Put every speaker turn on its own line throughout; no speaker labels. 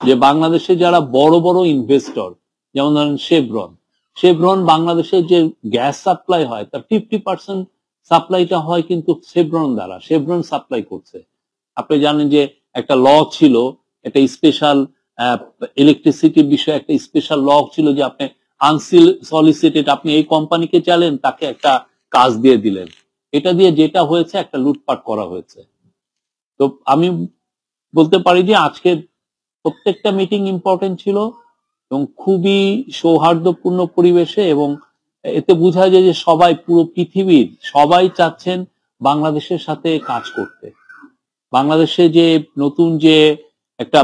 যে বাংলাদেশে যারা বড় বড় ইনভেস্টর, যেমন ধরেন শেভরন বাংলাদেশের যে গ্যাস সাপ্লাই হয় তার 50% সাপ্লাইটা হয় কিন্তু শেভরন দ্বারা, শেভরন সাপ্লাই করছে। আপনি জানেন যে একটা ল ছিল, একটা স্পেশাল ইলেকট্রিসিটির বিষয়ে একটা স্পেশাল ল ছিল যে আপনি আনসলিসিটেড আপনি এই কোম্পানিকে চালেন, তাকে একটা কাজ দিয়ে দিলেন। এটা দিয়ে যেটা হয়েছে একটা লুটপাট করা হয়েছে। তো আমি বলতে পারি যে আজকের প্রত্যেকটা মিটিং ইম্পর্টেন্ট ছিল এবং খুবই সৌহার্দ্যপূর্ণ পরিবেশে, এবং এতে বোঝা যায় যে সবাই, পুরো পৃথিবীর সবাই চাচ্ছেন বাংলাদেশের সাথে কাজ করতে। বাংলাদেশে যে নতুন যে একটা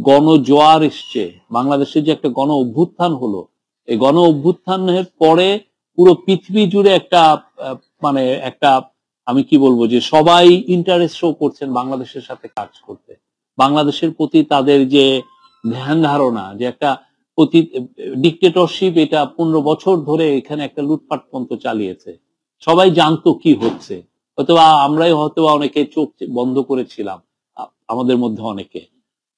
গণজোয়ার এসছে, বাংলাদেশে যে একটা গণ অভ্যুত্থান হলো, এই গণ অভ্যুত্থানের পরে পুরো পৃথিবী জুড়ে একটা মানে একটা, আমি কি বলবো, যে সবাই ইন্টারেস্ট শো করছেন বাংলাদেশের সাথে কাজ করতে। বাংলাদেশের প্রতি তাদের যে ধ্যান ধারণা, যে একটা ডিক্টেটরশিপ, এটা 15 বছর ধরে এখানে একটা লুটপাট পন্থ চালিয়েছে। সবাই জানতো কি হচ্ছে, অথবা আমরাই হয়তো অনেকে চোখ বন্ধ করেছিলাম, আমাদের মধ্যে অনেকে।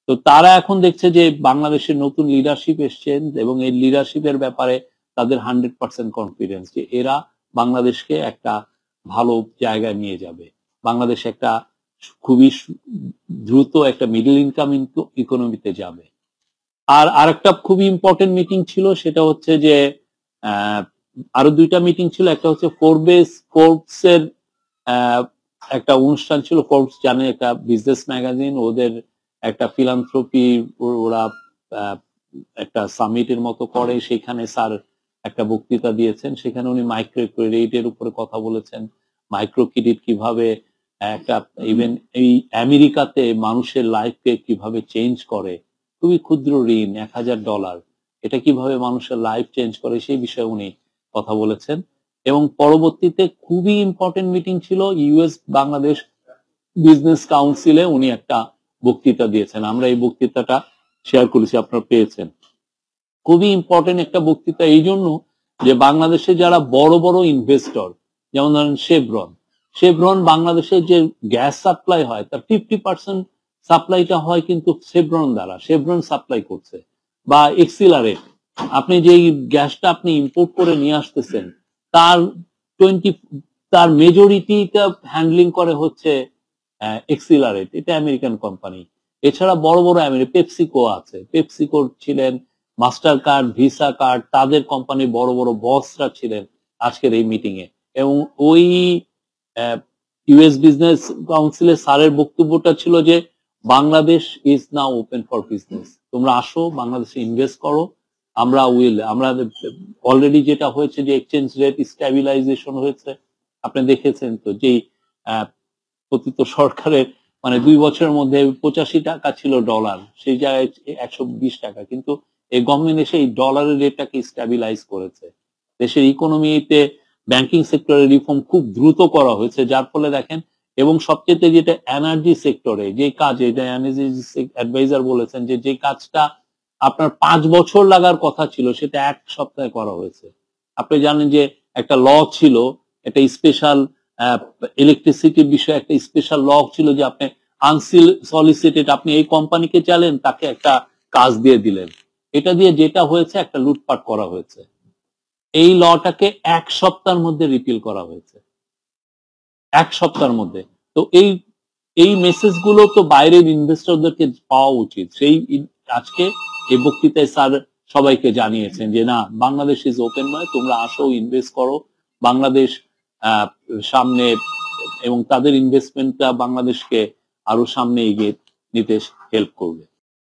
তো তারা এখন দেখছে যে বাংলাদেশের নতুন লিডারশিপ এসছেন এবং এই লিডারশিপের ব্যাপারে তাদের 100% কনফিডেন্স যে এরা বাংলাদেশকে একটা ভালো জায়গায় নিয়ে যাবে। বাংলাদেশ একটা খুবই দ্রুত একটা মিডল ইনকাম ইকোনমিতে যাবে। আর আরেকটা খুবই ইম্পর্টেন্ট মিটিং ছিল, সেটা হচ্ছে যে আরো দুইটা মিটিং ছিল। একটা হচ্ছে ফোর্বস এর একটা অনুষ্ঠান ছিল। ফোর্বস জানে, একটা বিজনেস ম্যাগাজিন, ওদের একটা ফিলান্থ্রপি, ওরা একটা সামিটের মতো করে, সেখানে স্যার একটা বক্তৃতা দিয়েছেন। সেখানে উনি মাইক্রো ক্রেডিটের উপরে কথা বলেছেন, মাইক্রো ক্রেডিট কিভাবে একটা, ইভেন এই আমেরিকাতে মানুষের লাইফকে কিভাবে চেঞ্জ করে। খুবই ক্ষুদ্র ঋণ $1000, এটা কিভাবে মানুষের লাইফ চেঞ্জ করে, সেই বিষয়ে উনি কথা বলেছেন। এবং পরবর্তীতে খুবই ইম্পর্টেন্ট মিটিং ছিল, ইউএস বাংলাদেশ বিজনেস কাউন্সিলে উনি একটা বক্তৃতা দিয়েছেন। আমরা এই বক্তৃতাটা শেয়ার করেছি, আপনারা পেয়েছেন। খুবই ইম্পর্টেন্ট একটা বক্তৃতা এই জন্য যে বাংলাদেশে যারা বড় বড় ইনভেস্টর, যেমন ধরেন শেভরন বাংলাদেশের যে গ্যাস সাপ্লাই হয় তার 50% সাপ্লাইটা হয় কিন্তু শেভরন দ্বারা, শেভরন সাপ্লাই করছে। বা এক্সিলারেট, আপনি যে গ্যাসটা আপনি ইম্পোর্ট করে নিয়ে আসতেছেন তার 20, তার মেজরিটিটা হ্যান্ডলিং করে হচ্ছে এক্সিলারেট, এটা আমেরিকান কোম্পানি। এছাড়া বড় বড় পেপসিকো আছে, পেপসিকো ছিলেন, মাস্টার কার্ড, ভিসা কার্ড, তাদের কোম্পানির বড় বড় বসরা ছিলেন আজকের এই মিটিং এ। এবং ওই ইউএস বিজনেস কাউন্সিলের স্যারের বক্তব্যটা ছিল যে Bangladesh is now open for business, তোমরা আসো, বাংলাদেশে ইনভেস্ট করো, আমরা অলরেডি যেটা হয়েছে যে এক্সচেঞ্জ রেট স্ট্যাবিলাইজেশন হয়েছে, আপনি দেখেছেন তো, যে পতিত সরকারের মানে 2 বছরের মধ্যে 85 টাকা ছিল ডলার, সেই জায়গায় 120 টাকা, কিন্তু এই গভর্নমেন্ট এসে এই ডলারের রেটটাকে স্ট্যাবিলাইজ করেছে। দেশের ইকোনমিতে ব্যাংকিং সেক্টরে রিফর্ম খুব দ্রুত করা হয়েছে, যার ফলে দেখেন। এবং সবচেয়ে যেটা এনার্জি সেক্টরে যে কাজ, এটা এনার্জি অ্যাডভাইজার বলেছেন যে কাজটা আপনার 5 বছর লাগার কথা ছিল সেটা 1 সপ্তাহে করা হয়েছে। আপনি জানেন যে একটা ল ছিল, একটা স্পেশাল ইলেকট্রিসিটির বিষয়ে একটা স্পেশাল ল ছিল যে আপনি আনসলিসিটেড আপনি এই কোম্পানিকে চালেন, তাকে একটা কাজ দিয়ে দিলেন। এটা দিয়ে যেটা হয়েছে একটা লুটপাট করা হয়েছে। এই লটাকে 1 সপ্তাহের মধ্যে রিপিল করা হয়েছে, 1 সপ্তাহের মধ্যে। তো এই মেসেজ গুলো তো বাইরের ইনভেস্টরদেরকে পাওয়া উচিত। সেই আজকে এই বক্তৃতায় স্যার সবাইকে জানিয়েছেন যে না, বাংলাদেশ ইজ ওপেন, নয়, তোমরা আসো, ইনভেস্ট করো, বাংলাদেশ সামনে, এবং তাদের ইনভেস্টমেন্টটা বাংলাদেশকে আরো সামনে এগিয়ে নিতে হেল্প করবে।